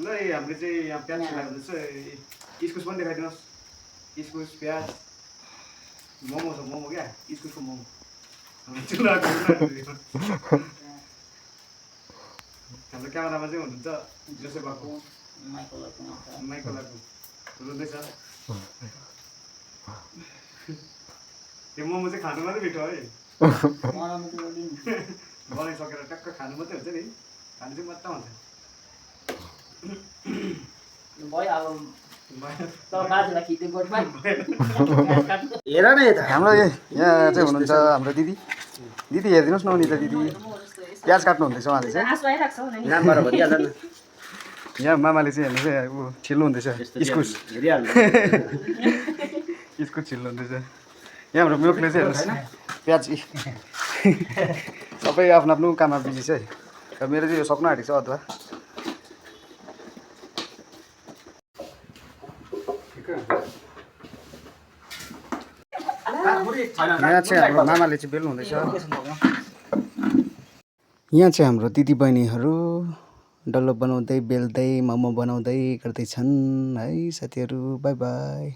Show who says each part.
Speaker 1: ल हामीले चाहिँ यहाँ प्याज लगाउँदैछ इस्कुस पनि देखाइदिनुहोस् इस्कुस प्याज मोमो छ मोमो क्या इस्कुसको मोमो हाम्रो क्यामेरामा चाहिँ हुनुहुन्छ जोसेफ बाबु माइकल बाबु रुँदैछ त्यो मोमो चाहिँ खानु मात्रै मिठो है बनाइसकेर टक्क खानु मात्रै हुन्छ नि खानु चाहिँ मजा हुन्छ
Speaker 2: हेर न यता हाम्रो यहाँ चाहिँ हुनुहुन्छ हाम्रो दिदी दिदी हेरिदिनुहोस् न नि त दिदी प्याज काट्नु हुँदैछ उहाँले चाहिँ यहाँ मामाले चाहिँ हेर्नु चाहिँ ऊ छिल्नु हुँदैछ इस्कुस इस्कुस छिल्नु हुँदैछ यहाँ हाम्रो म्युकले चाहिँ हेर्नुहोस् प्याज सबै आफ्नो आफ्नो काममा बिजी छ है मेरो चाहिँ यो सक्नु आँटेको छ अदुवा यहाँ चाहिँ हाम्रो मामाले चाहिँ बेल्नु हुँदैछ यहाँ चाहिँ हाम्रो दिदी बहिनीहरू डल्लो बनाउँदै बेल्दै मोमो बनाउँदै गर्दैछन् है साथीहरू बाई बाई।